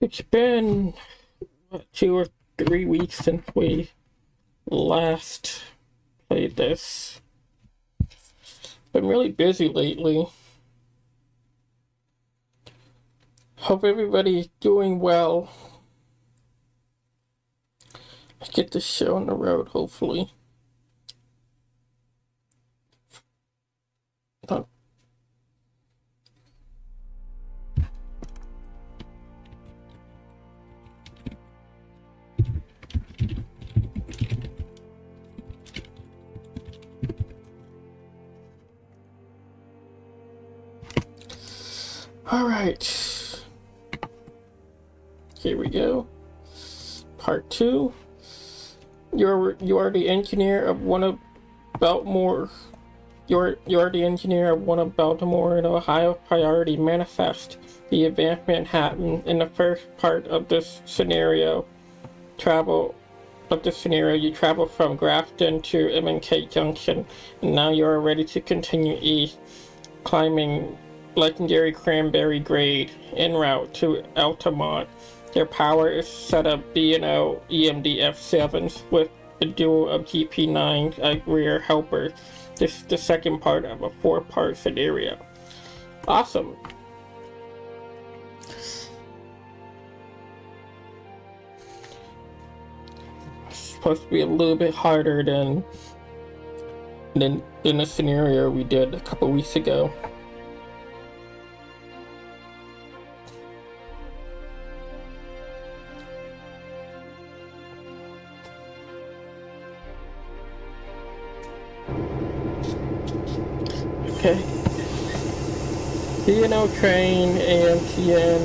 It's been 2 or 3 weeks since we last played this. Been really busy lately. Hope everybody's doing well. Let's get this show on the road, hopefully. All right, here we go. Part 2. You are the engineer of one of Baltimore. You are the engineer of one of Baltimore and Ohio priority manifest. The advanced Manhattan. In the first part of this scenario, you travel from Grafton to M&K Junction, and now you are ready to continue east, climbing legendary Cranberry Grade en route to Altamont. Their power is set up B&O EMD F7s with a duo of GP9 as rear helpers. This is the second part of a 4-part scenario. Awesome. It's supposed to be a little bit harder than the scenario we did a couple weeks ago. Okay. B&O train AMTN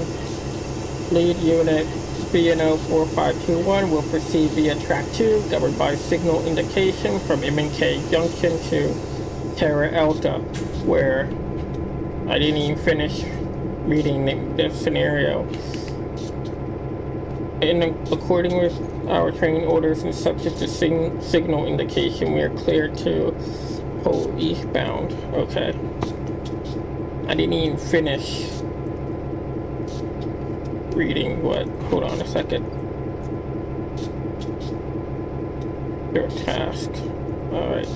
lead unit B&O 4521 will proceed via track 2, governed by signal indication from M&K Junction to Terra Alta, where I didn't even finish reading this scenario. According with our training orders and subject to signal indication, we are cleared to pull eastbound. Okay. I didn't even finish reading what. Hold on a second. Your task. Alright.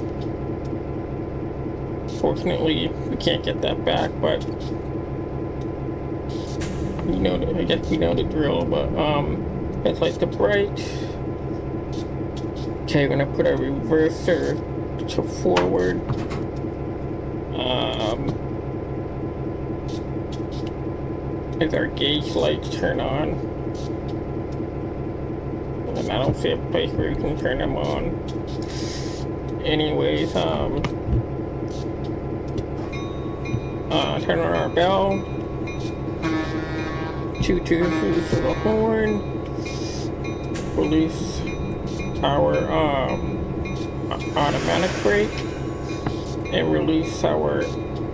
Fortunately, we can't get that back, but I guess we know the drill, but it's like the bright. Okay, we're gonna put our reverser to forward. As our gauge lights turn on, and I don't see a place where you can turn them on. Anyways, turn on our bell. Toot release the horn. Release our automatic brake, and release our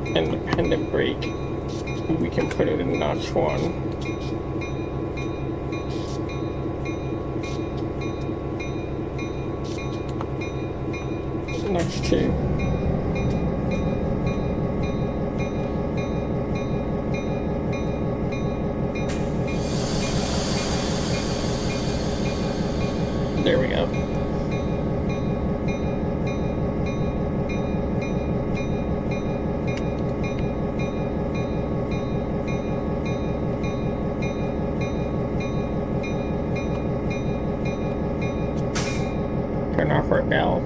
independent brake. We can put it in notch 1. Notch 2. There we go. Turn off our bell.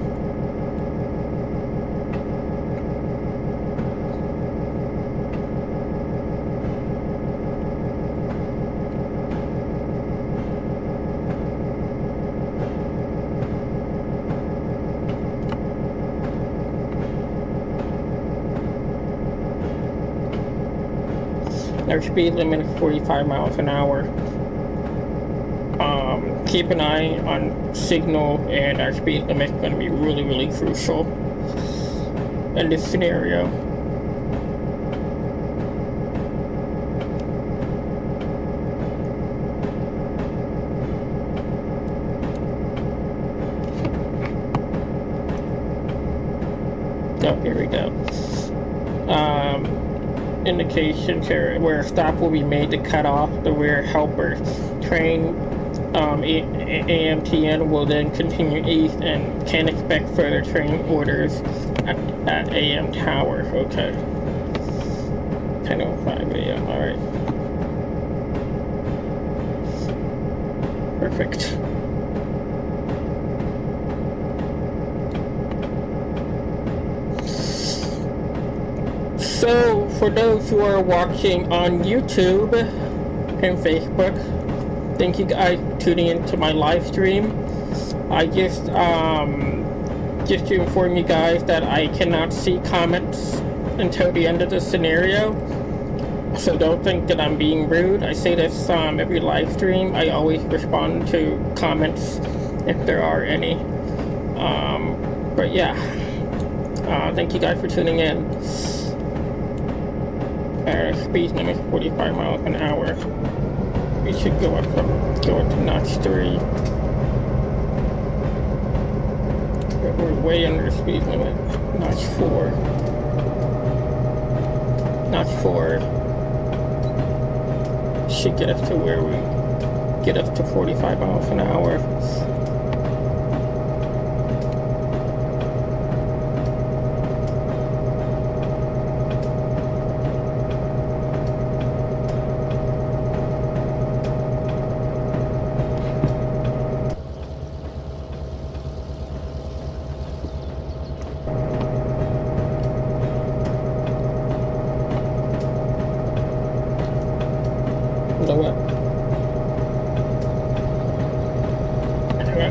Our speed limit is 45 miles an hour. Keep an eye on signal, and our speed limit is going to be really, really crucial in this scenario. Oh, here we go. indication to where a stop will be made to cut off the rear helper. Train AMTN will then continue east and can expect further train orders at AM Tower. Okay. 10:05 AM. All right. Perfect. So, for those who are watching on YouTube and Facebook, thank you guys for tuning into my live stream. I just to inform you guys that I cannot see comments until the end of the scenario. So don't think that I'm being rude. I say this every live stream. I always respond to comments if there are any. But yeah, thank you guys for tuning in. Speed limit 45 miles an hour. We should go up to notch 3. But we're way under the speed limit. Notch 4. Notch 4 should get us to where we get us to 45 miles an hour.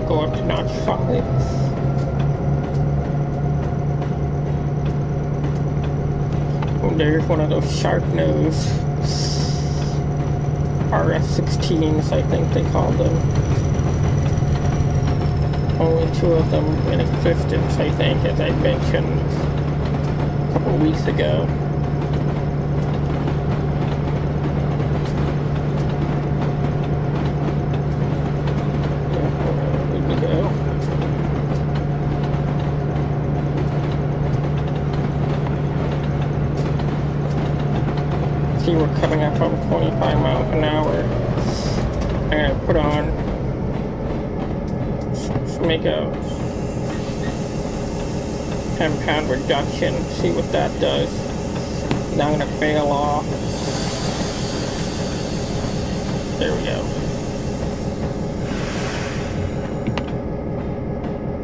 Go up to notch 5. Oh, there's one of those sharp nose RF-16s, I think they call them. Only 2 of them in existence, I think, as I mentioned a couple weeks ago. We're coming up on 25 miles an hour. I'm gonna put on, make a 10-pound reduction, see what that does. Now I'm gonna bail off. There we go.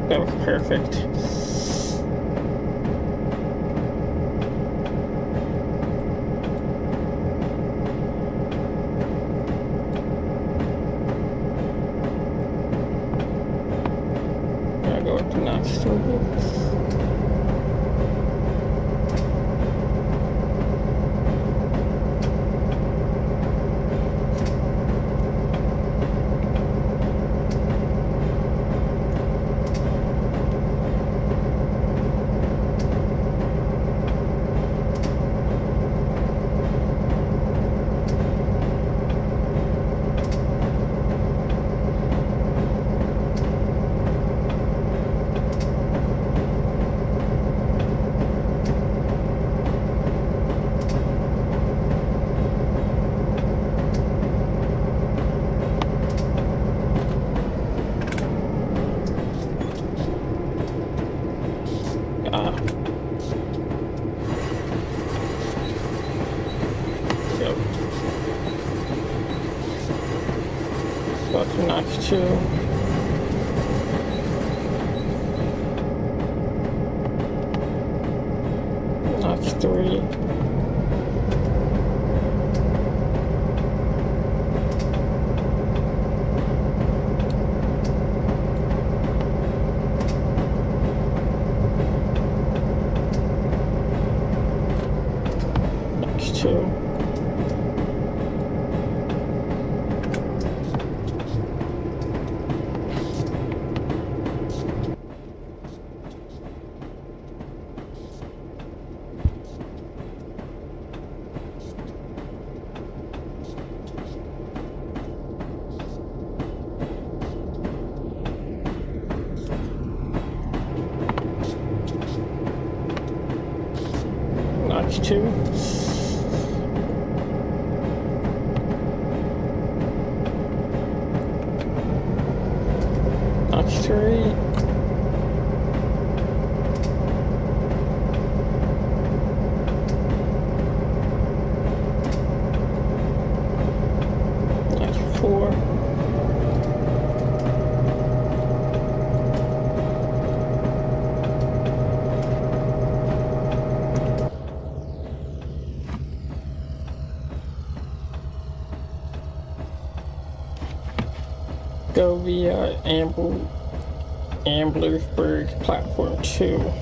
That was perfect. Notch 2. Notch 3. Notch 2. Notch 2. Sweet. That's 4. Go via Amblersburg platform 2.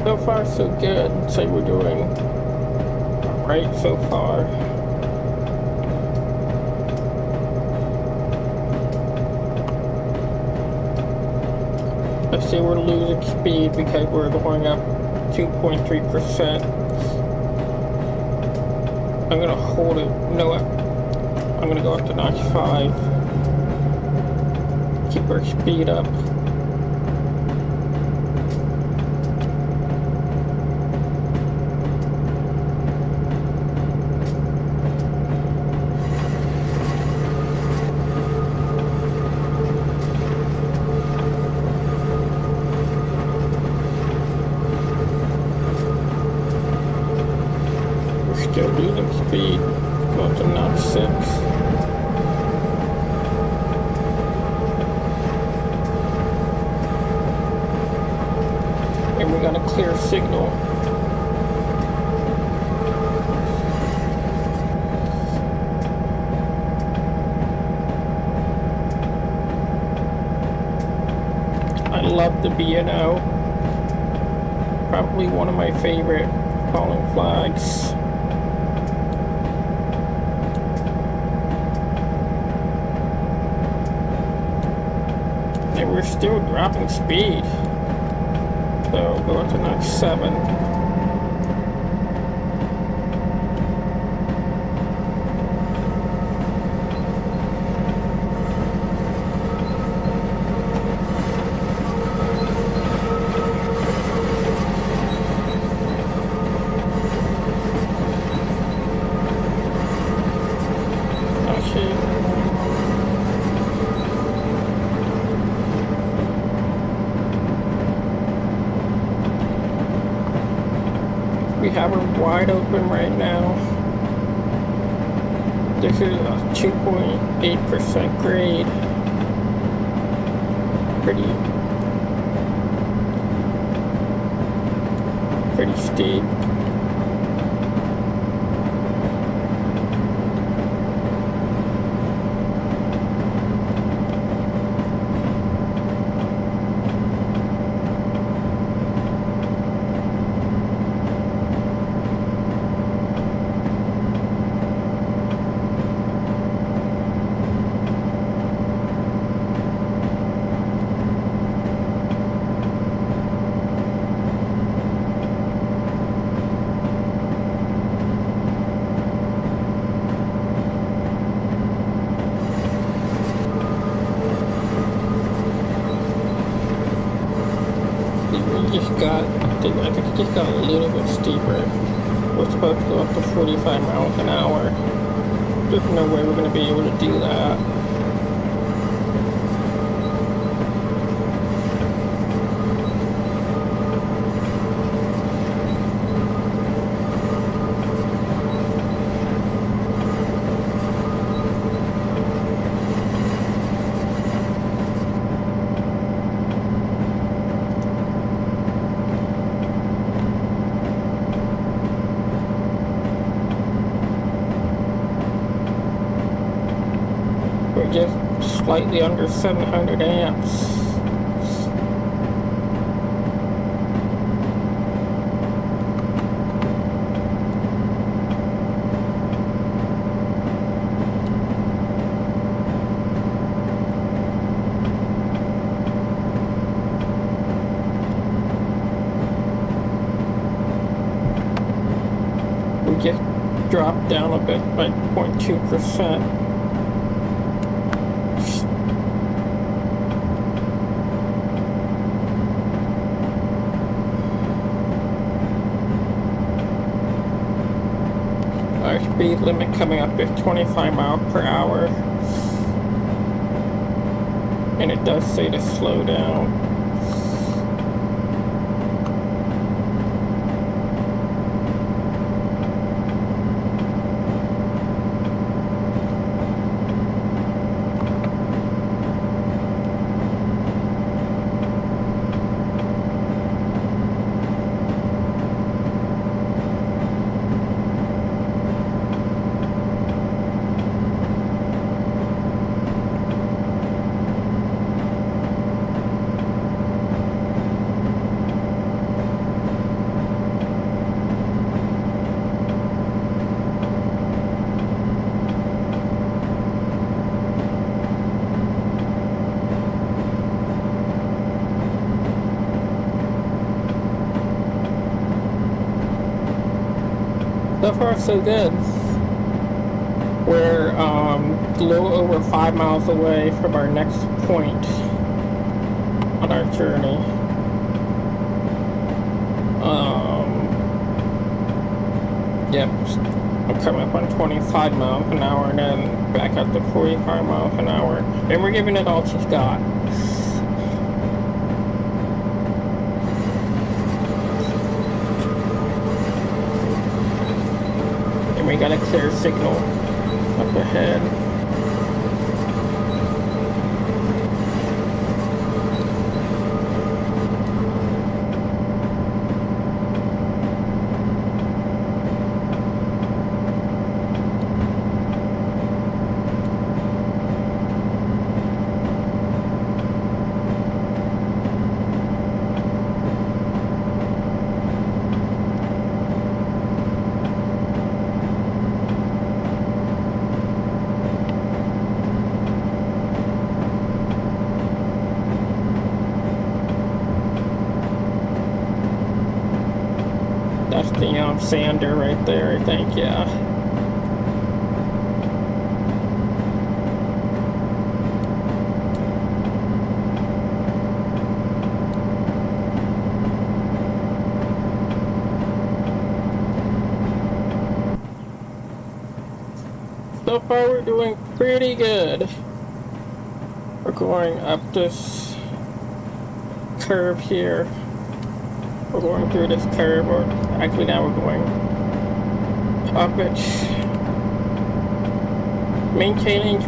So far, so good. I'd say we're doing right so far. I see we're losing speed because we're going up 2.3%. I'm gonna hold it. No, I'm gonna go up to 95. Keep our speed up. Still losing speed. Go up to 96. And we got a clear signal. I love the B&O. Probably one of my favorite falling flags. And we're still dropping speed. So go up to 97. We have her wide open right now. This is a 2.8% grade. Pretty steep. I think it just got a little bit steeper. We're supposed to go up to 45 miles an hour. There's no way we're going to be able to do that. Just slightly under 700 amps. just dropped down a bit by 0.2%. Our speed limit coming up is 25 miles per hour. And it does say to slow down. So far, so good. We're a little over 5 miles away from our next point on our journey. Yep, I'm coming up on 25 miles an hour and then back up to 45 miles an hour. And we're giving it all she's got. We got a clear signal up ahead. That's the sander right there, I think, yeah. So far we're doing pretty good. We're going up this curve here. We're going through this curve, or actually now we're going up it. Maintaining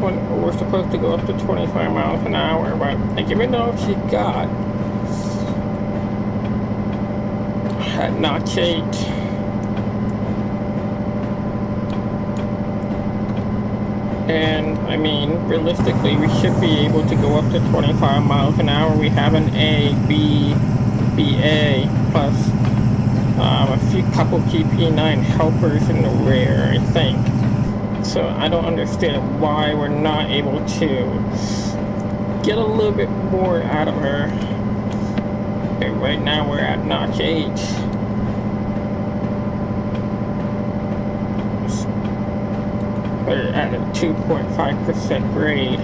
we're supposed to go up to 25 miles an hour, but I don't even know if she got at notch 8. And I mean, realistically, we should be able to go up to 25 miles an hour. We have an A, B, BA, plus a few couple GP9 helpers in the rear, I think. So I don't understand why we're not able to get a little bit more out of her. Okay, right now we're at notch 8. We're at a 2.5% grade.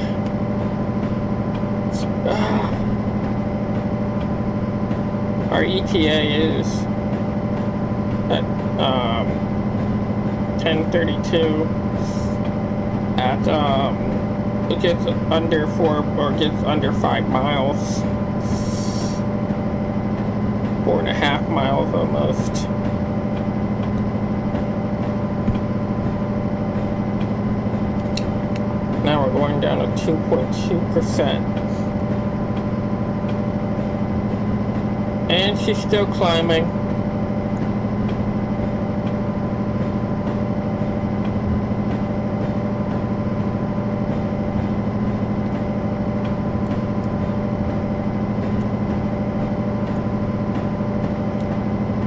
Our ETA is at 10:32 at it gets under 4 or gets under 5 miles, 4.5 miles almost. Now we're going down to 2.2%. And she's still climbing.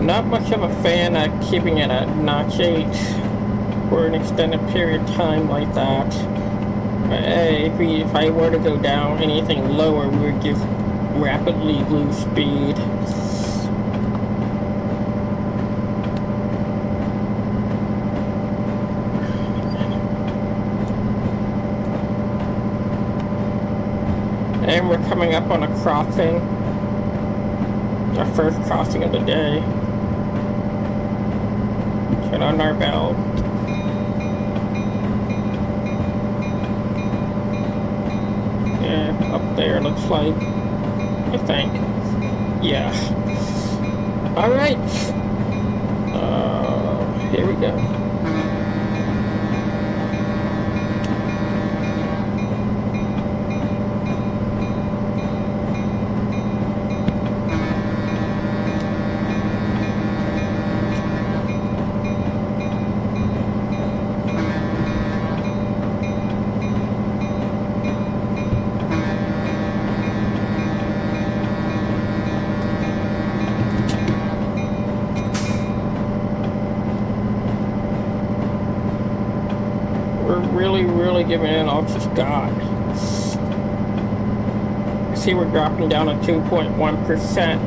Not much of a fan of keeping it at notch 8 for an extended period of time like that. But hey, if I were to go down anything lower, we would just rapidly lose speed. And we're coming up on a crossing. Our first crossing of the day. Turn on our bell. Yeah, up there looks like. I think. Yeah. Alright. Here we go. Really giving it all to God. See, we're dropping down to 2.1%.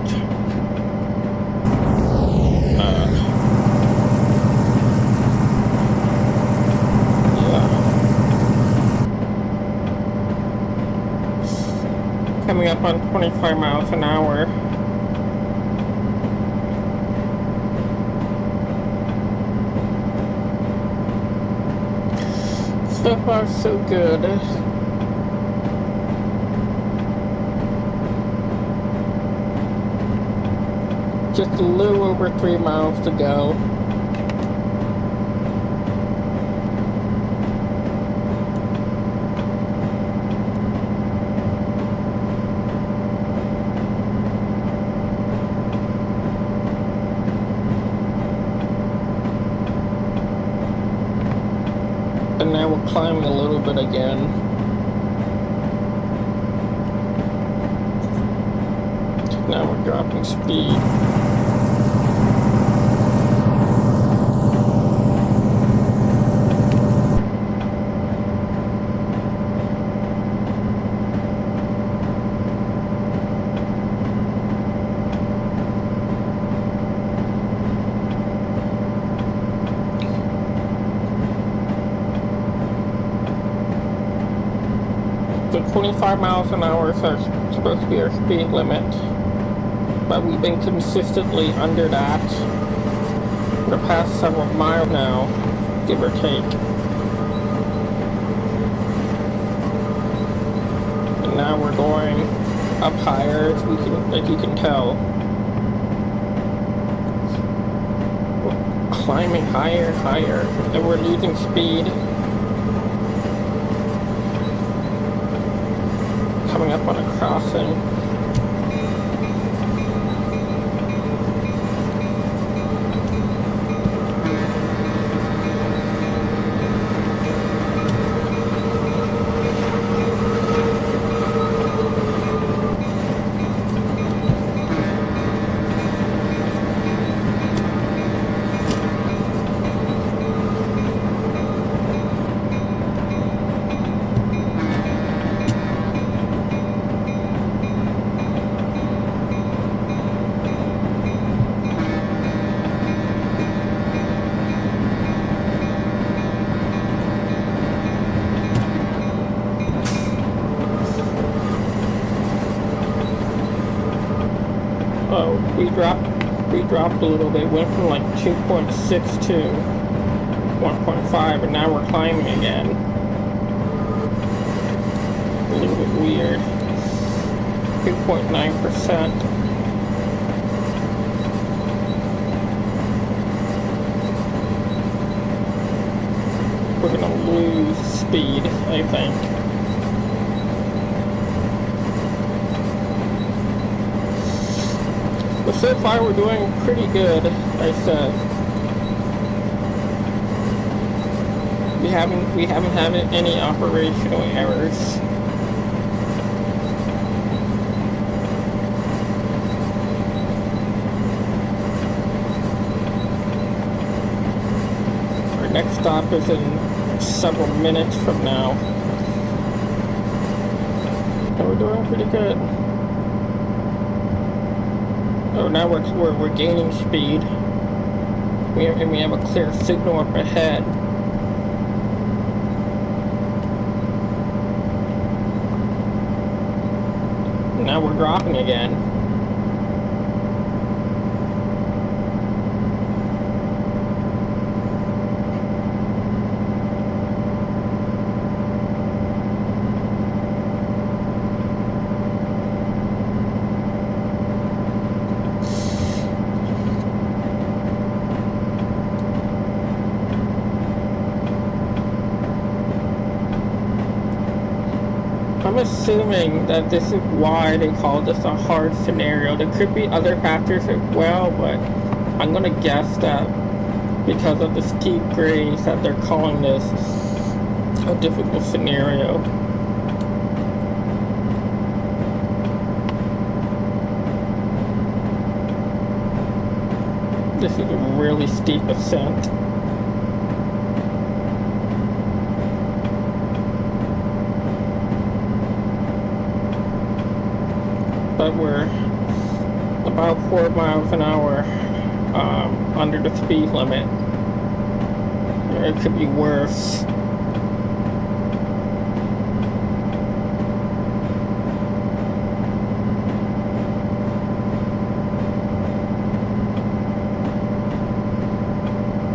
Yeah. Coming up on 25 miles an hour. So far, so good. Just a little over 3 miles to go. And now we're climbing a little bit again. Now we're dropping speed. So 25 miles an hour is supposed to be our speed limit, but we've been consistently under that for the past several miles now, give or take. And now we're going up higher, as you can tell. We're climbing higher and higher, and we're losing speed. Coming up on a crossing. Oh, we dropped a little bit. Went from like 2.6 to 1.5, and now we're climbing again. A little bit weird. 2.9%. We're gonna lose speed, I think. But so far we're doing pretty good, I said. We haven't had any operational errors. Our next stop is in several minutes from now. And we're doing pretty good. Oh, now we're gaining speed. We have a clear signal up ahead. Now we're dropping again. I'm assuming that this is why they call this a hard scenario. There could be other factors as well, but I'm gonna guess that because of the steep grades that they're calling this a difficult scenario. This is a really steep ascent. But we're about 4 miles an hour under the speed limit. It could be worse.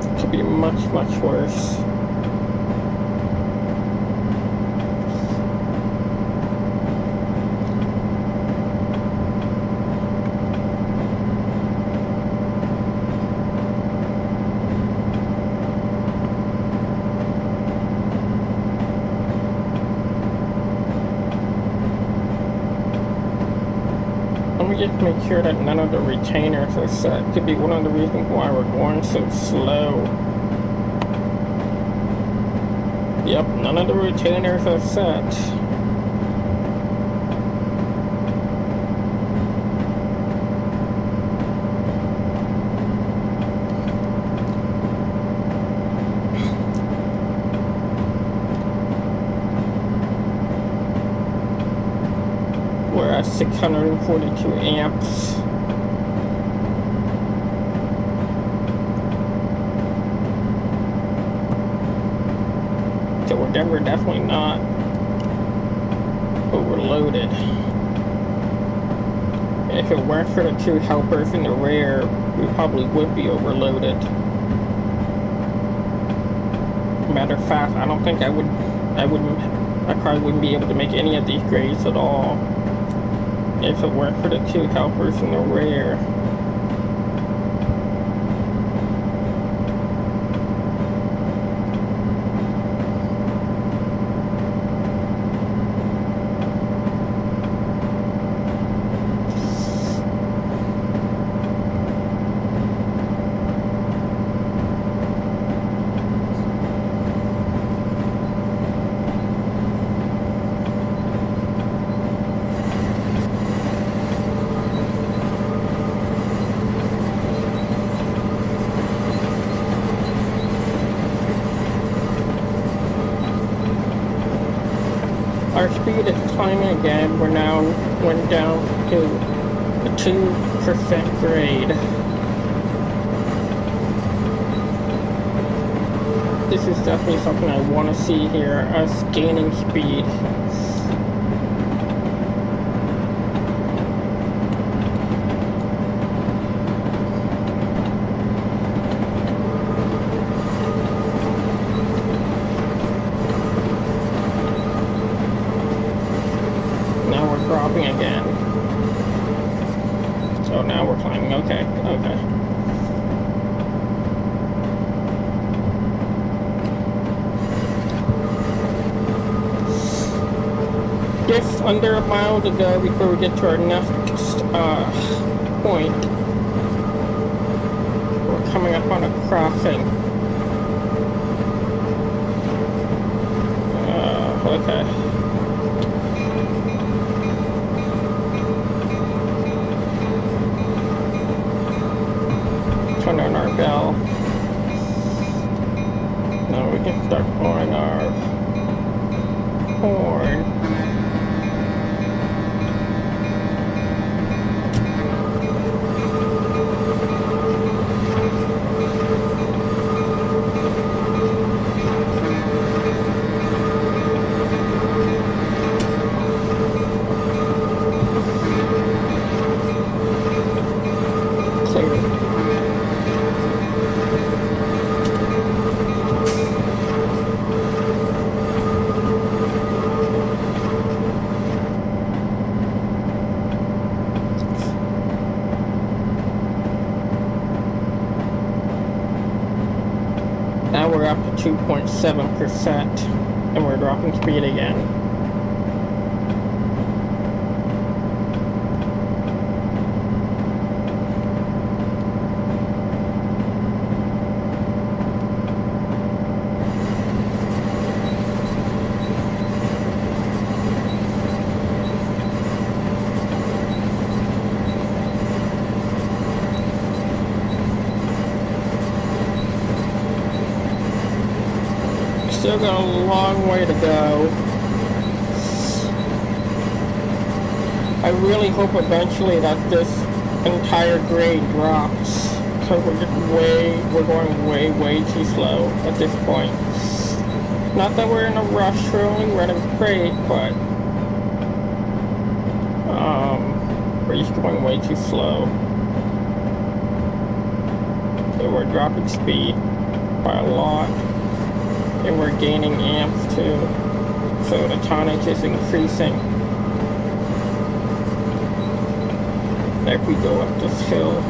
It could be much, much worse. Just make sure that none of the retainers are set. Could be one of the reasons why we're going so slow. Yep, none of the retainers are set. We're at 642 amps. So we're definitely not overloaded. If it weren't for the two helpers in the rear, we probably would be overloaded. Matter of fact, I don't think I probably wouldn't be able to make any of these grades at all if it weren't for the two helpers in the rear. Our speed is climbing again. Went down to a 2% grade. This is definitely something I want to see here, us gaining speed. Dropping again. So now we're climbing. Okay. Just under a mile to go before we get to our next point. We're coming up on a crossing. Okay. Turn on our bell. Now we can start blowing our horn. Now we're up to 2.7% and we're dropping speed again. Still got a long way to go. I really hope eventually that this entire grade drops, because we're going way too slow at this point. Not that we're in a rush, we're only running freight, but we're just going way too slow. So we're dropping speed by a lot. And we're gaining amps too, so the tonnage is increasing as we go up this hill.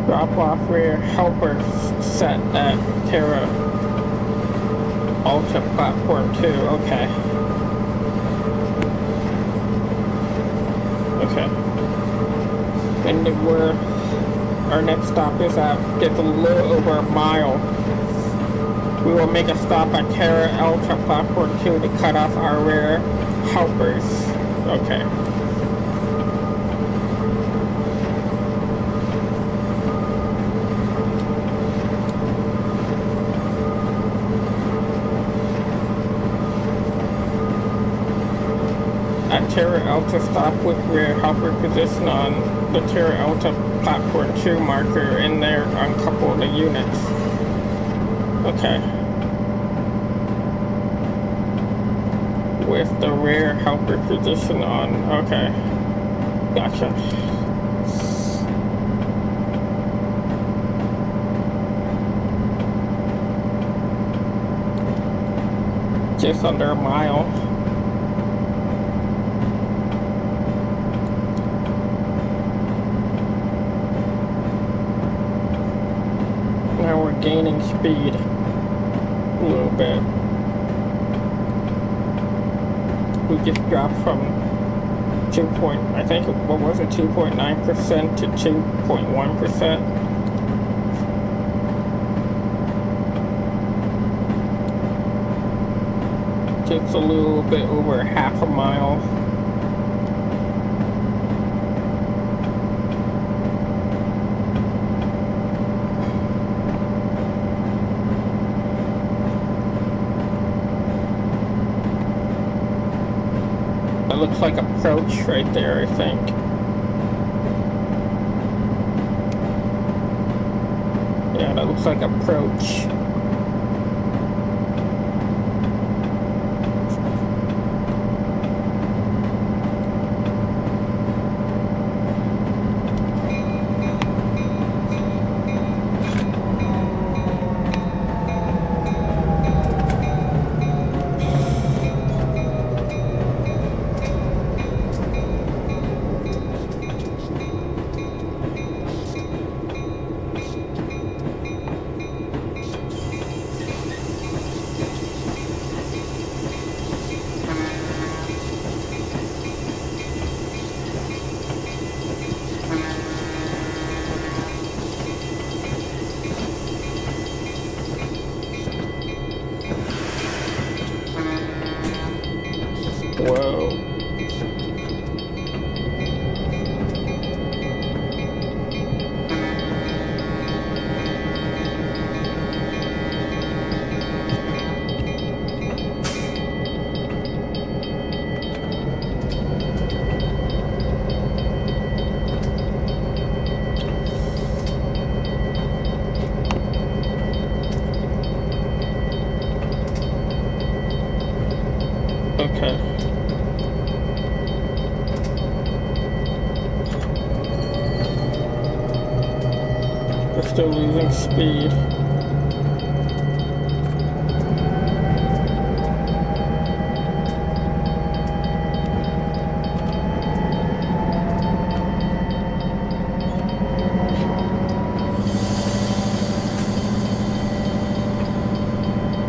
Drop-off rear helper set at Terra Ultra Platform 2, okay. And our next stop is at just a little over a mile. We will make a stop at Terra Ultra Platform 2 to cut off our rear helpers, okay. At Terra Ultra, stop with rear helper position on the Terra Ultra Platform 2 marker and there uncouple the units. Okay. With the rear helper position on, okay. Gotcha. Just under a mile. Now we're gaining speed a little bit. We just dropped from 2.9% to 2.1%. Just a little bit over half a mile. It looks like approach right there, I think. Yeah, that looks like approach. Whoa. Okay. We're still losing speed.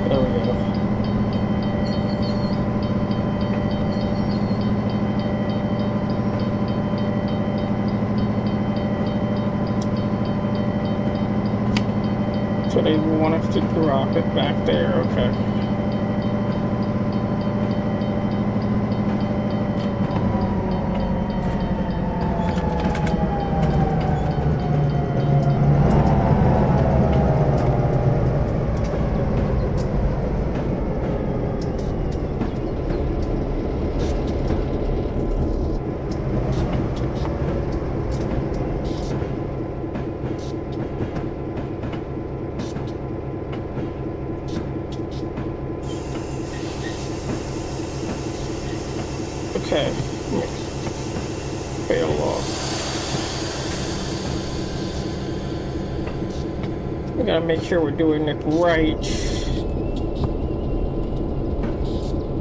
There we go. So they want us to drop it back there, okay. Okay, fail off. We gotta make sure we're doing it right.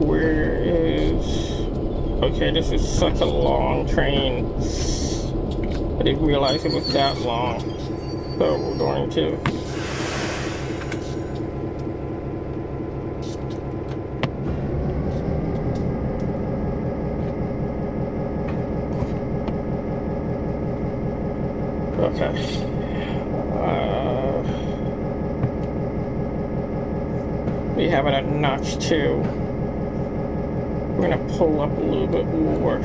Where is... Okay, this is such a long train. I didn't realize it was that long. So we're going to... Okay. We have it at notch 2. We're gonna pull up a little bit more.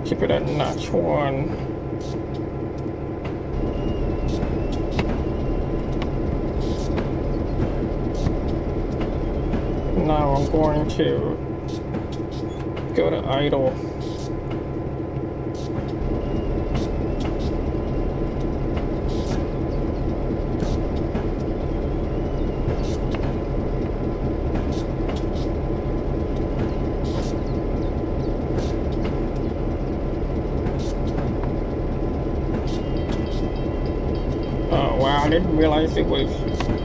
Keep it at notch 1. Now I'm going to go to idle. Wow, I didn't realize it was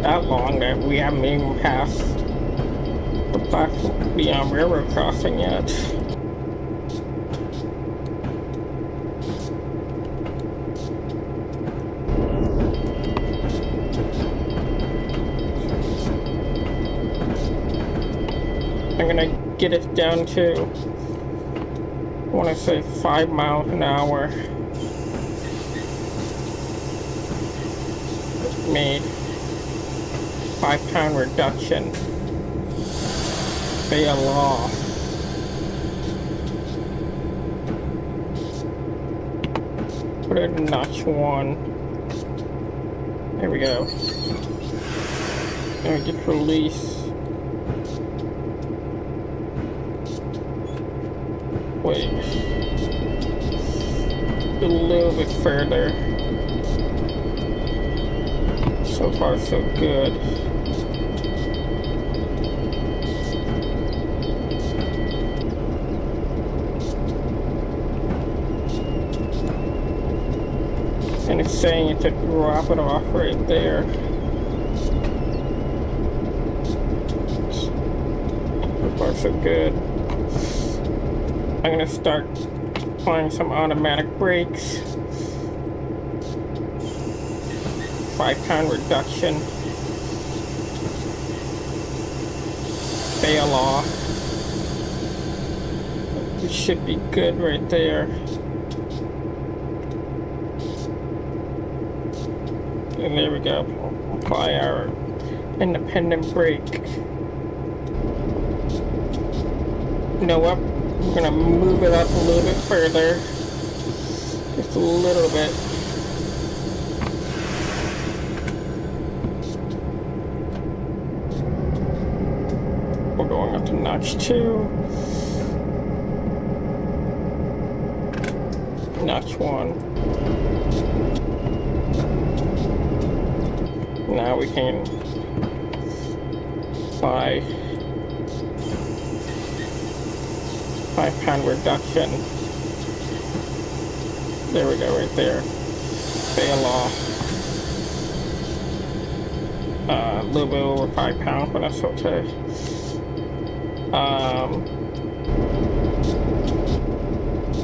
that long that we haven't even passed the platform, the railroad crossing yet. I'm gonna get it down to, I want to say 5 miles an hour. Made 5-pound reduction. Fail law. Put it in notch 1. There we go. And we just release. Wait. A little bit further. So far, so good. And it's saying it to drop it off right there. So far, so good. I'm gonna start applying some automatic brakes. 5-pound reduction. Fail off. It should be good right there. And there we go. Apply our independent brake. You know what? We're gonna move it up a little bit further. Just a little bit. We're going up to notch 2. Notch 1. Now we can apply 5-pound reduction. There we go, right there. Fail off. A little bit over 5 pounds, but that's okay.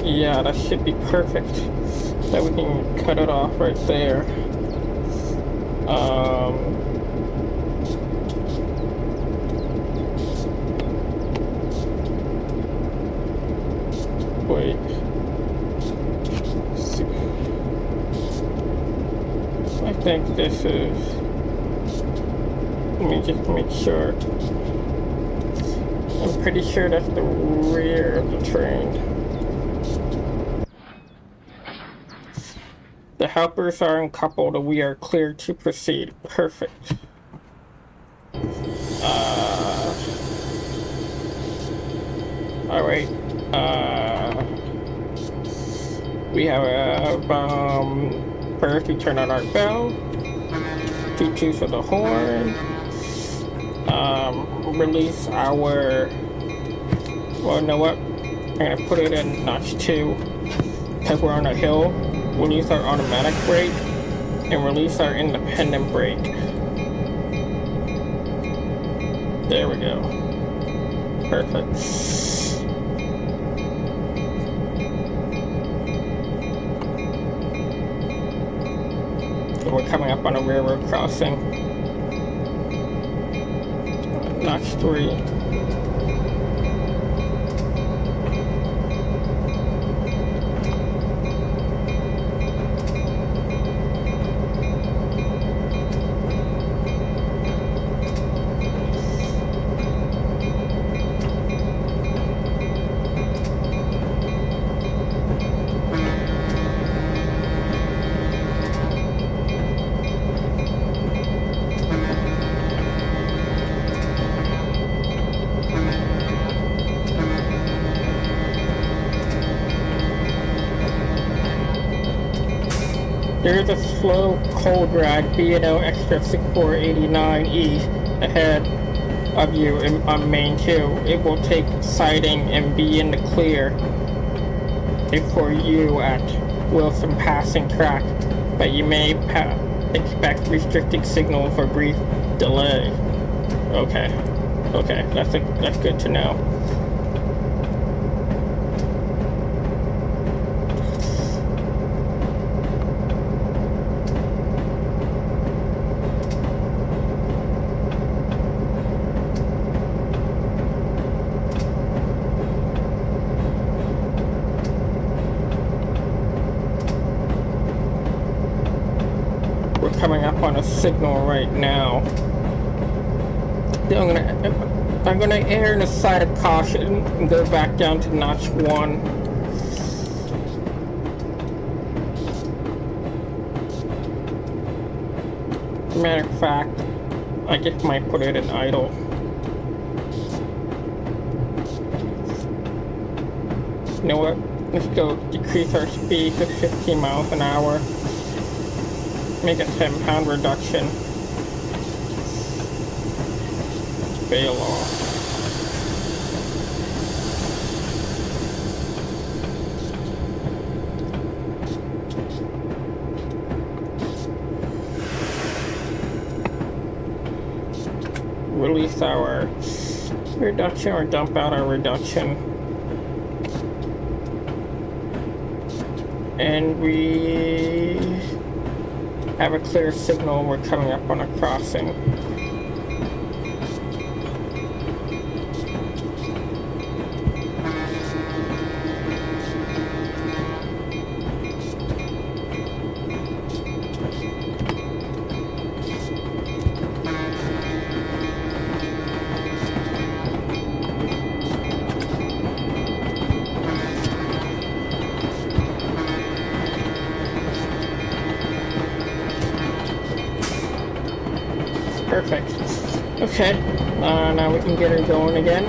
Yeah, that should be perfect. That we can cut it off right there. Wait. I think this is... Let me just make sure. I'm pretty sure that's the rear of the train. The helpers are uncoupled and we are clear to proceed. Perfect. Alright. We have first we turn on our bell. 2 twos for the horn. Release our... Well, you know what? I'm gonna put it in notch 2 because we're on a hill. Release our automatic brake and release our independent brake. There we go. Perfect. So we're coming up on a railroad crossing. Notch 3. There is a slow cold drag B&O extra 6489E ahead of you on Maine 2. It will take sighting and be in the clear before you at Wilson passing track, but you may expect restricting signal for brief delay. Okay, that's good to know. Coming up on a signal right now. I'm gonna err on the side of caution and go back down to notch 1. Matter of fact, I just might put it in idle. You know what? Let's go decrease our speed to 15 miles an hour. Make a 10-pound reduction. Fail off. Release our reduction or dump out our reduction. And we have a clear signal. We're coming up on a crossing. Perfect. Okay, now we can get her going again.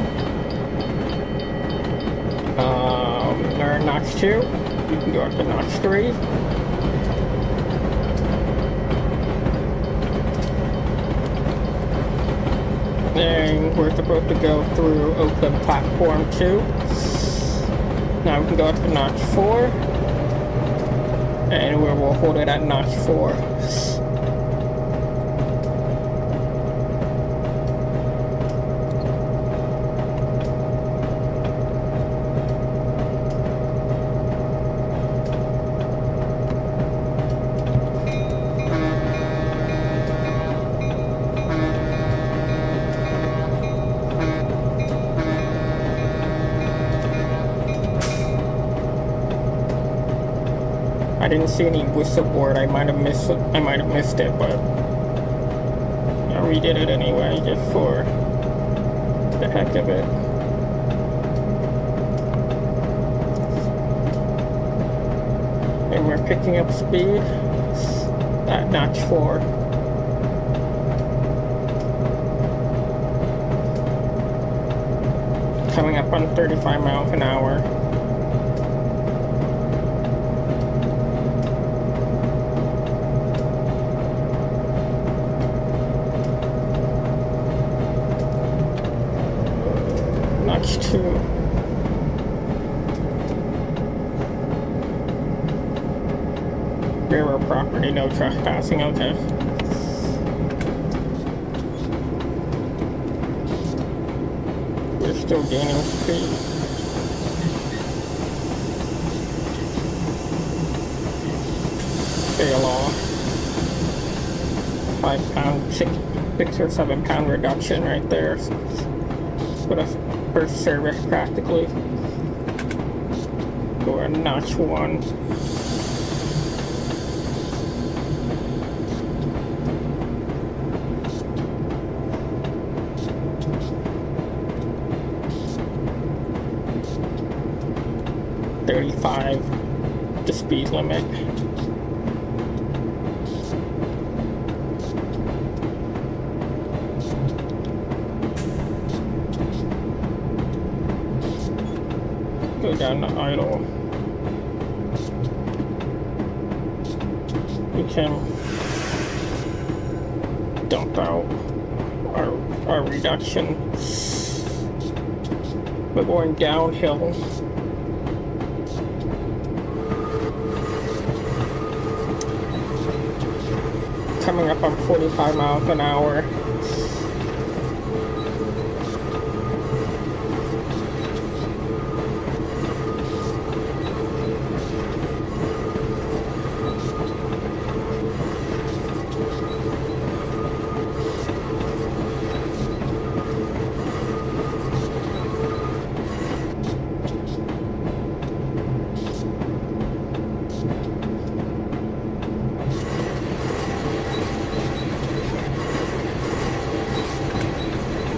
We're notch 2. We can go up to notch 3. And we're supposed to go through open platform 2. Now we can go up to notch 4. And we will hold it at notch 4. I didn't see any whistle board. I might have missed it, but I redid it anyway, just for the heck of it. And we're picking up speed at notch 4. Coming up on 35 miles an hour. Notch 2. Railroad property, no trespassing, okay. We're still gaining speed. Fail off. 5 pound, 6 or 7 pound reduction right there. For the first service practically. We're at notch 1. The speed limit. Go down to idle. We can dump out our reduction. We're going downhill. Coming up on 45 miles an hour.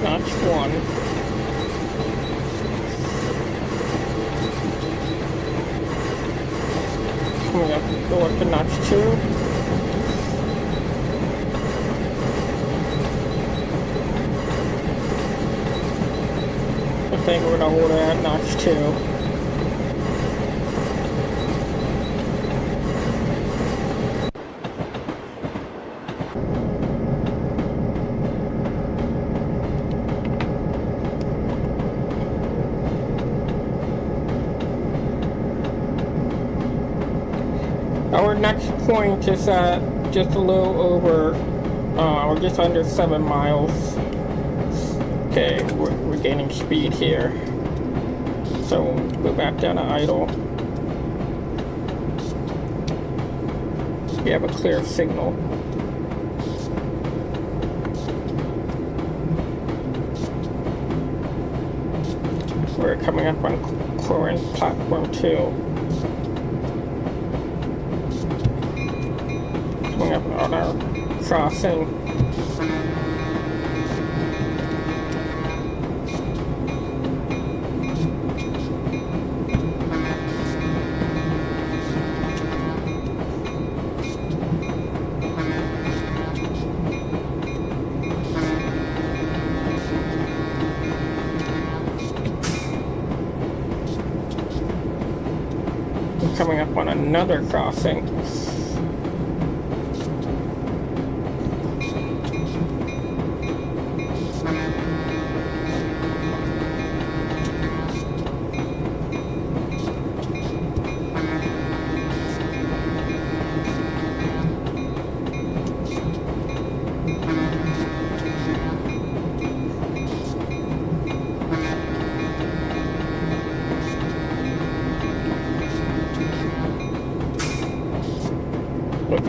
Notch 1. Coming up, go up to notch 2. I think we're gonna hold it at notch 2. Our next point is just a little over, or just under 7 miles. Okay, we're gaining speed here. So we'll go back down to idle. We have a clear signal. We're coming up on current platform 2. Coming up on our crossing. We're coming up on another crossing.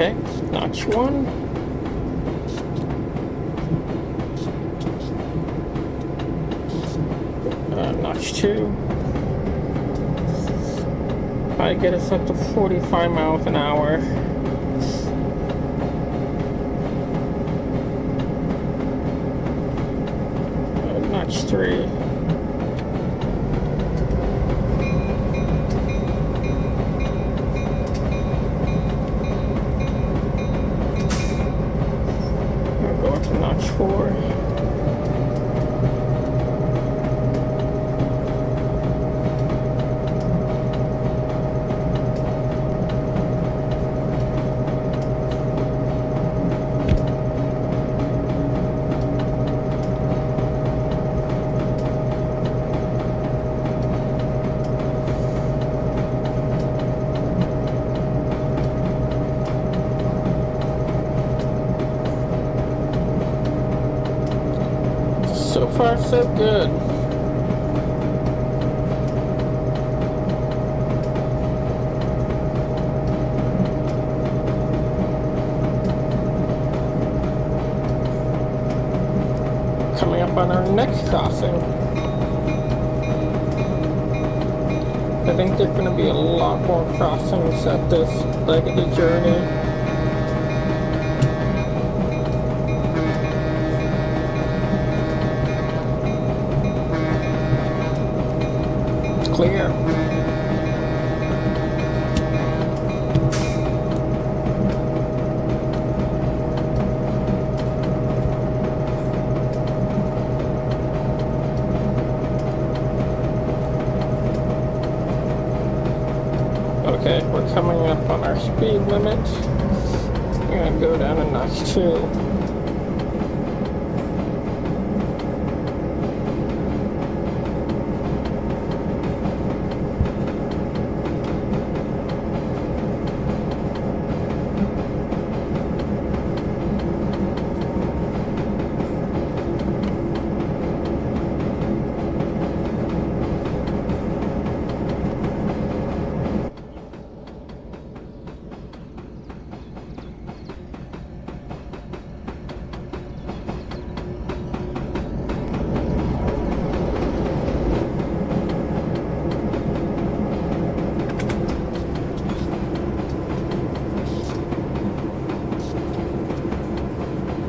Okay, notch 1. Notch 2. I get us up to 45 miles an hour. Notch 3. I'll go up to notch 4. So far, so good. Coming up on our next crossing. I think there's going to be a lot more crossings at this leg of the journey. Clear. Okay, we're coming up on our speed limit. We're gonna go down a notch 2.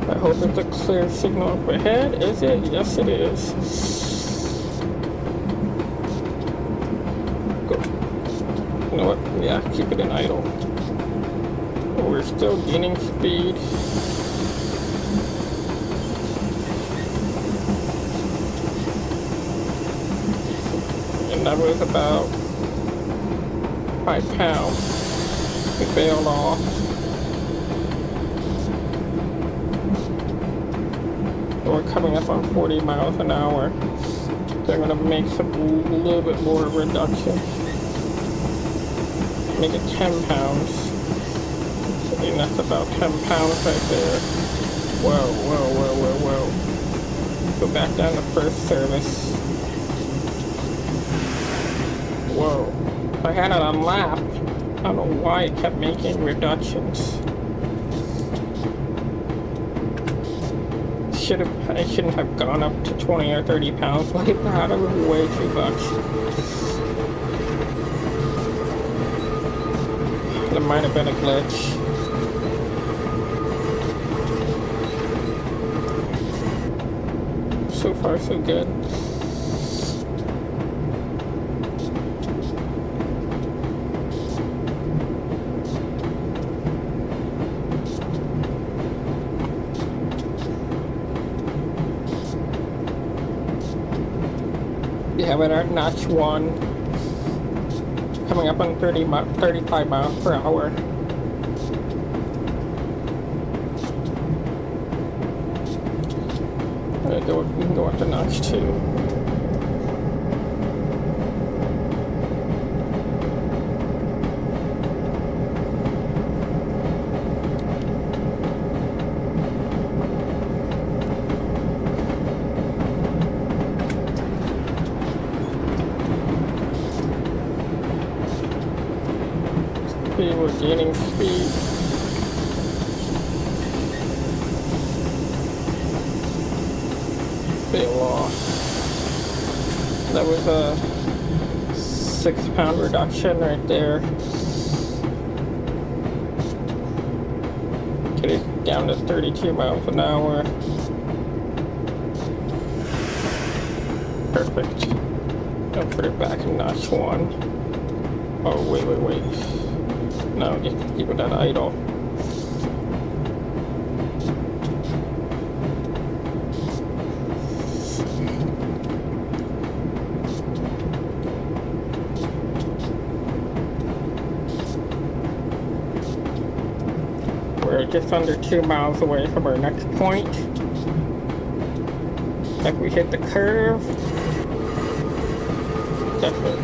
I hope it's a clear signal up ahead. Is it? Yes, it is. Go. You know what? Yeah, keep it in idle. We're still gaining speed. And that was about 5 pounds. We bailed off. We're coming up on 40 miles an hour. They're going to make a little bit more reduction. Make it 10 pounds. I think that's about 10 pounds right there. Whoa, whoa, whoa, whoa, whoa. Go back down to first service. Whoa. I had it on lap. I don't know why it kept making reductions. I shouldn't have gone up to 20 or 30 pounds like that. It was way too much. There might have been a glitch. So far, so good. We have it at notch 1, coming up on 35 miles per hour. We can go up to notch 2. We're gaining speed. Bay law. That was a 6-pound reduction right there. Get it down to 32 miles an hour. Perfect. I'll put it back in notch 1. Oh, wait. No, just keep it at idle. We're just under 2 miles away from our next point. Like we hit the curve. That's it.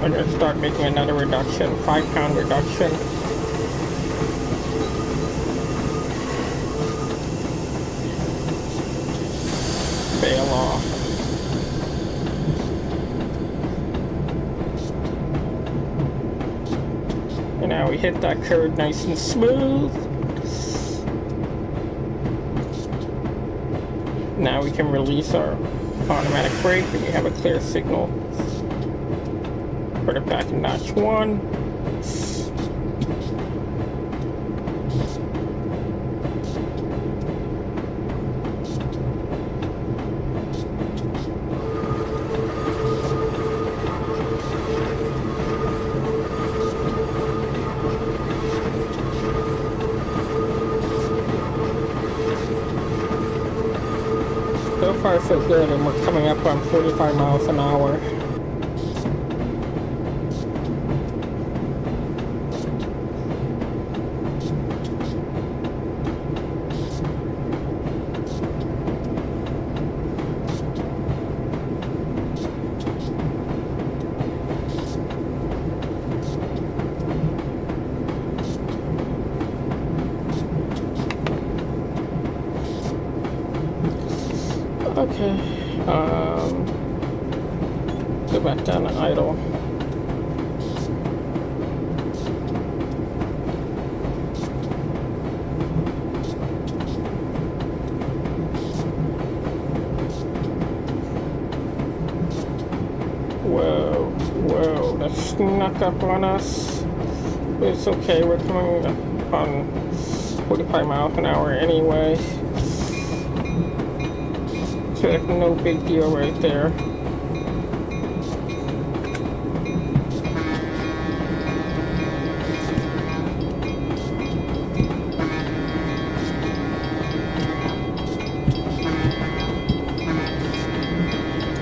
We're going to start making another reduction, 5-pound reduction. Bail off. And now we hit that curve nice and smooth. Now we can release our automatic brake and we have a clear signal. Put it back in notch 1. So far so good, and we're coming up on 45 miles an hour. Okay, go back down to idle. Whoa, that snuck up on us. It's okay, we're coming up on 45 miles an hour anyway. So that's no big deal right there.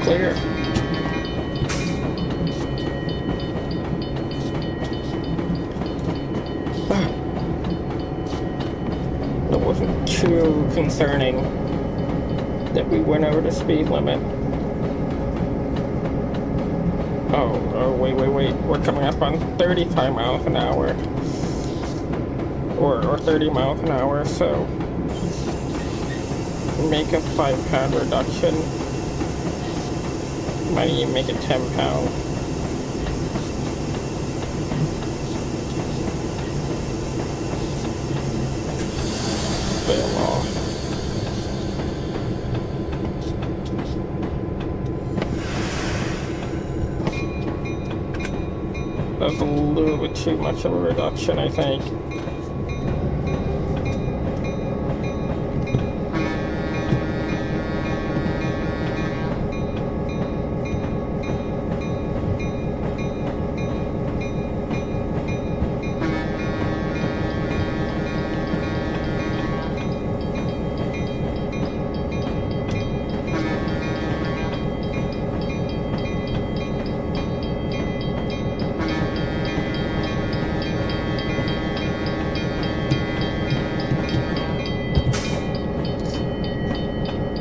Clear. That wasn't too concerning that we went over the speed limit. Oh, wait. We're coming up on 35 miles an hour. Or 30 miles an hour, so make a 5-pound reduction. Might even make it 10 pounds. Bail off. That's a little bit too much of a reduction, I think.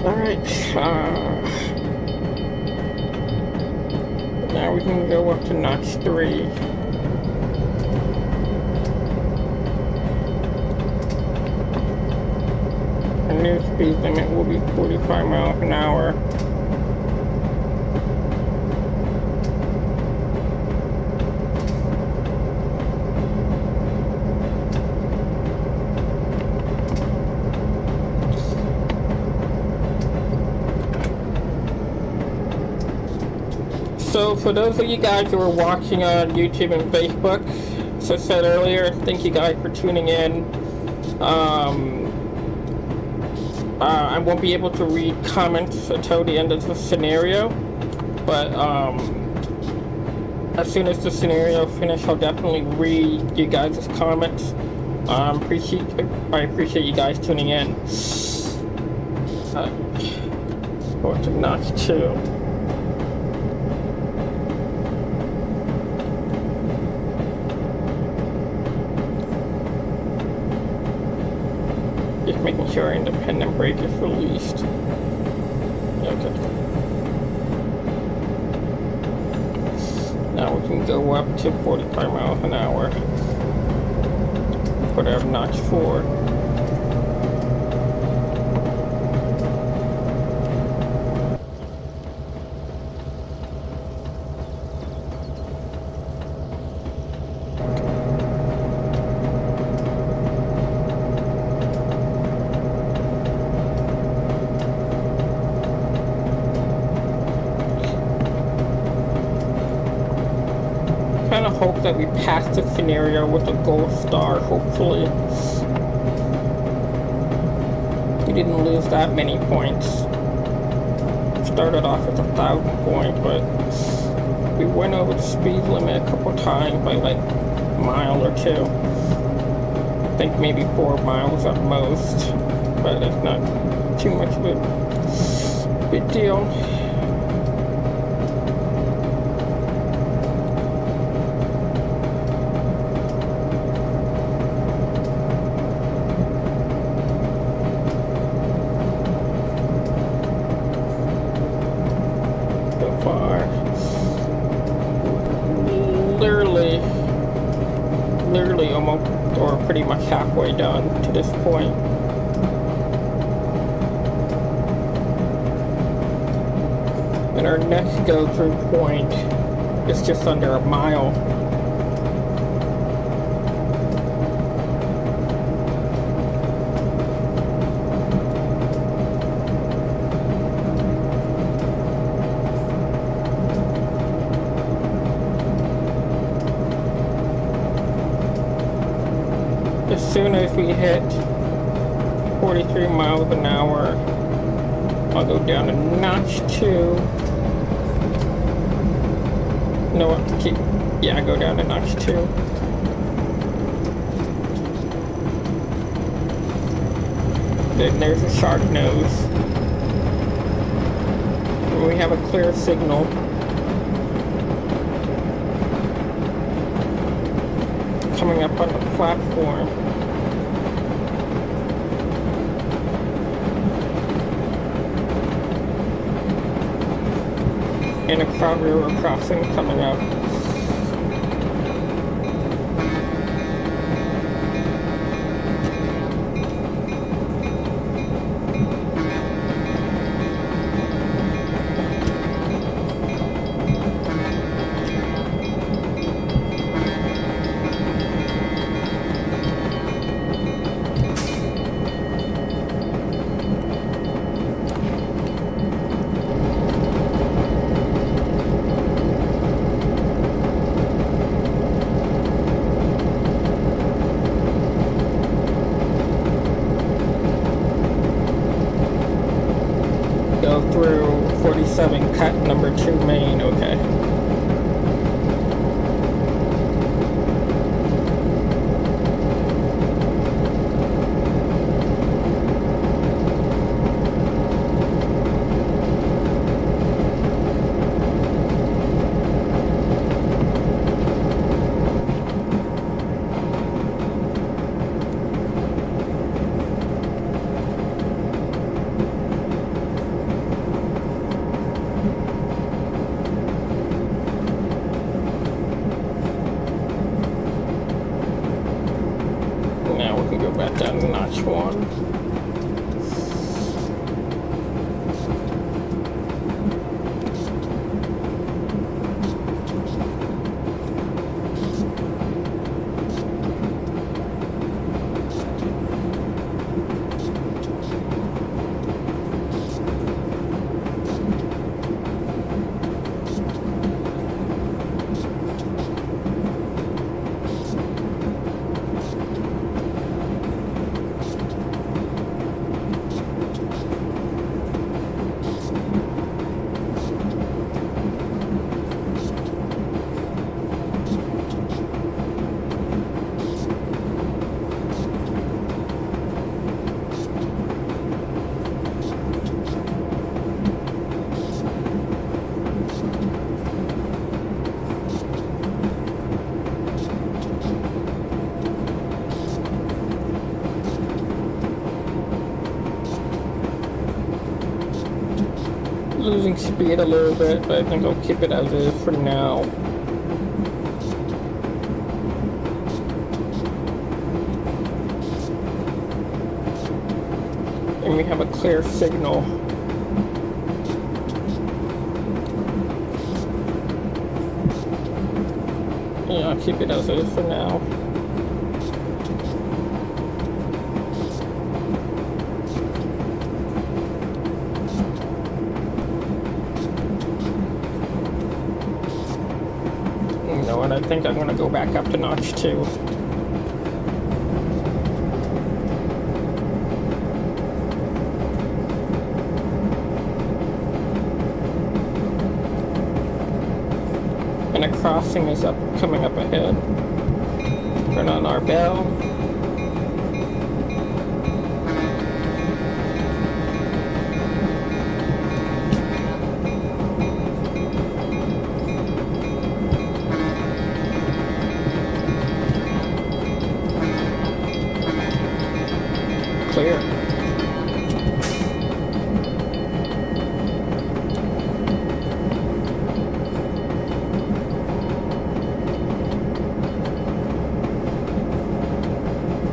Alright, now we can go up to notch 3. Our new speed limit will be 45 miles an hour. So for those of you guys who are watching on YouTube and Facebook, as I said earlier, thank you guys for tuning in. I won't be able to read comments until the end of the scenario, but as soon as the scenario finishes, I'll definitely read you guys' comments. I appreciate you guys tuning in. Going to notch 2. Just making sure our independent brake is released. Okay. Now we can go up to 45 miles an hour. Put our notch 4. Kind of hope that we pass the scenario with a gold star, hopefully. We didn't lose that many points. Started off with 1,000 points, but we went over the speed limit a couple times by like a mile or 2. I think maybe 4 miles at most, but it's not too much of a big deal. Literally almost, or pretty much halfway done to this point. And our next go-through point is just under a mile. As soon as we hit 43 miles an hour, I'll go down to notch 2. No, yeah, I go down to notch 2. Then there's a shark nose. And we have a clear signal. Coming up on the platform. And a crowd river crossing coming up. Go through 47 cut number 2 Maine, okay. losing speed a little bit, but I think I'll keep it as is for now. And we have a clear signal. Yeah, I'll keep it as is for now. You know what, I think I'm gonna go back up to notch 2. And a crossing is coming up ahead. Turn on our bell. Clear.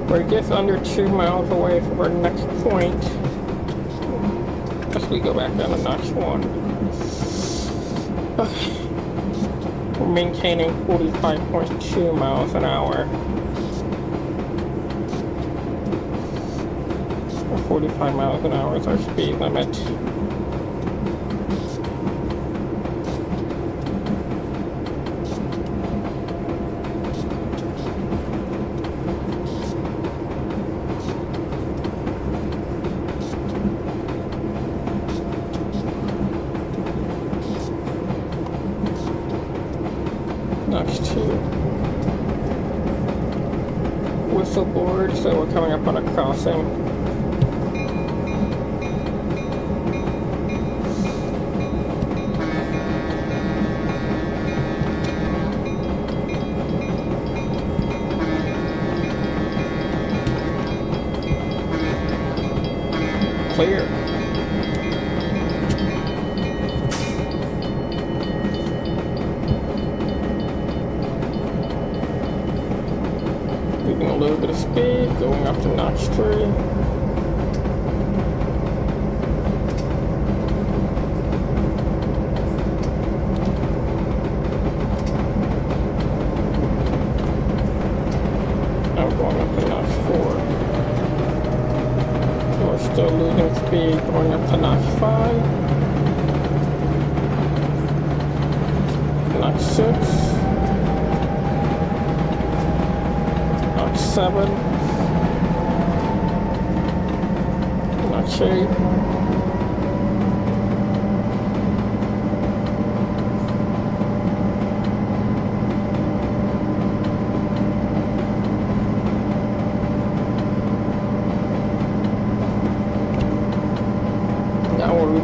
We're just under 2 miles away from our next point. As we go back down to notch 1. Okay. We're maintaining 45.2 miles an hour. 45 miles an hour is our speed limit. Notch 2. Whistle board, so we're coming up on a crossing. Clear. Losing a little bit of speed, going up to notch 3. Now going up to notch 4. We're still losing speed, going up to notch 5. Notch 6. Notch 7. Notch 8.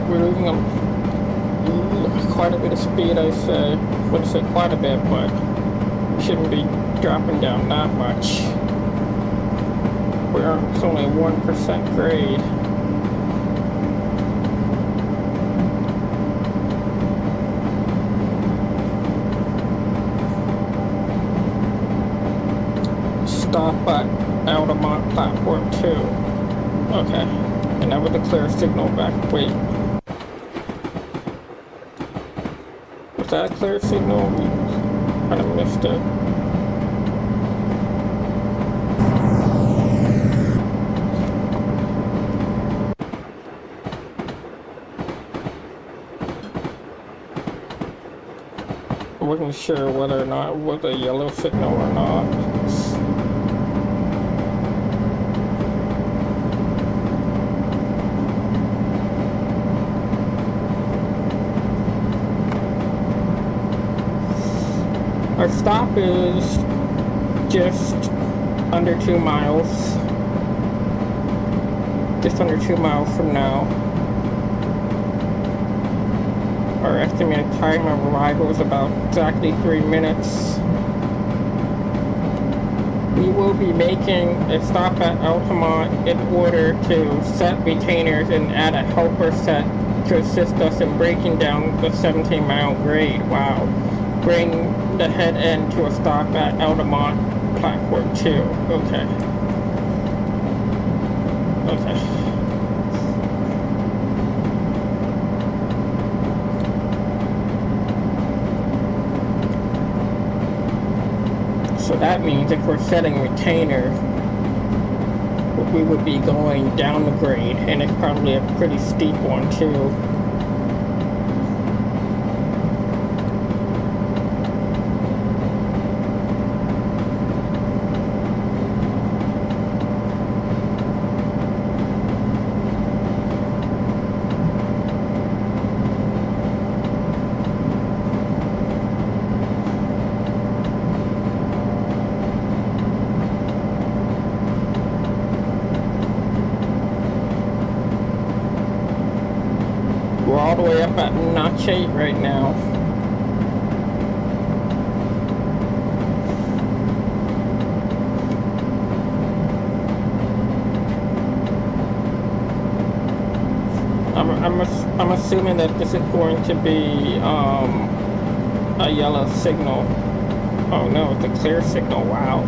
We're losing quite a bit of speed, I say. I wouldn't say quite a bit, but we shouldn't be dropping down that much. It's only 1% grade. Stop at Altamont platform 2. Okay. And that was a clear signal back. Wait. Was that a clear signal? We kind of missed it. I wasn't sure whether or not it was a yellow signal or not. Our stop is just under 2 miles. Just under 2 miles from now. Our estimated time of arrival is about exactly 3 minutes. We will be making a stop at Altamont in order to set retainers and add a helper set to assist us in breaking down the 17-mile grade. Wow. Bring the head end to a stop at Altamont Platform 2. Okay. Okay. So that means if we're setting retainer, we would be going down the grade, and it's probably a pretty steep one too. We're all the way up at notch 8 right now. I'm assuming that this is going to be a yellow signal. Oh no, it's a clear signal. Wow.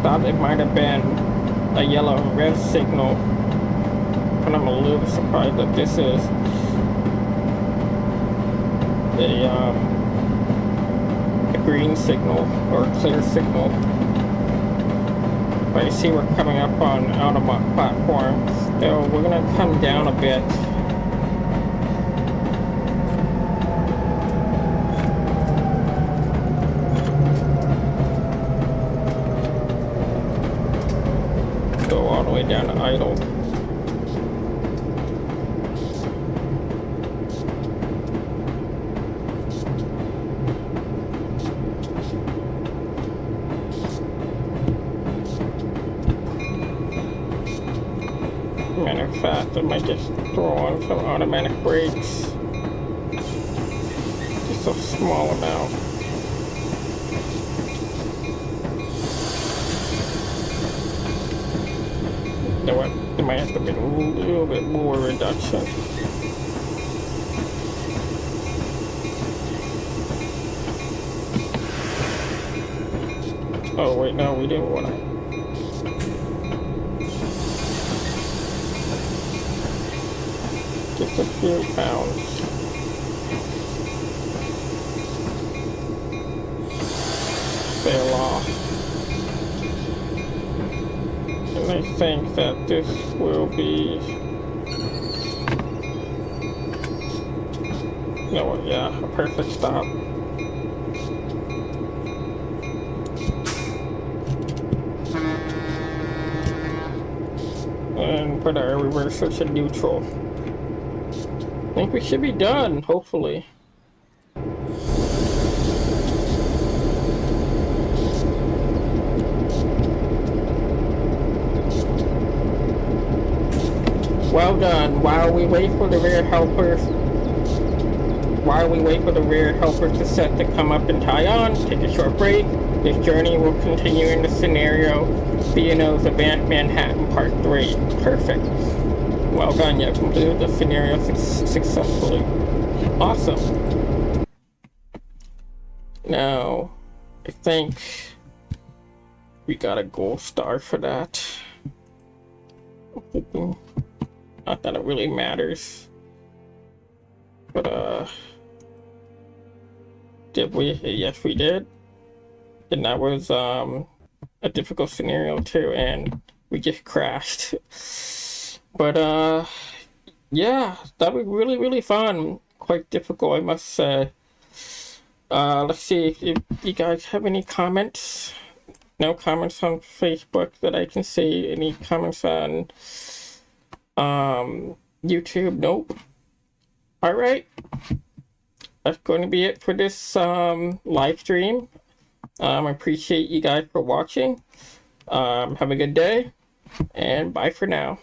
Thought it might have been a yellow red signal. And I'm a little surprised that this is a green signal or a clear signal. But you see we're coming up on Altamont Platform, so we're gonna come down a bit. Go all the way down to idle. Matter of fact, I might just throw on some automatic brakes. Just a small amount. You know what? It might have to be a little bit more reduction. Oh wait, no, we didn't want to. Just a few pounds. Fell off. And I think that this will be... You know what, yeah, a perfect stop. And put our reverser to neutral. I think we should be done, hopefully. Well done. While we wait for the rear helpers to set to come up and tie on, take a short break. This journey will continue in the scenario B&O's Advanced Manhattan Part 3. Perfect. Well done, you have completed the scenario successfully. Awesome. Now, I think we got a gold star for that. Not that it really matters. But, did we? Yes, we did. And that was, a difficult scenario too, and we just crashed. But, yeah, that was really, really fun. Quite difficult, I must say. Let's see if you guys have any comments. No comments on Facebook that I can see. Any comments on YouTube? Nope. All right. That's going to be it for this live stream. I appreciate you guys for watching. Have a good day, and bye for now.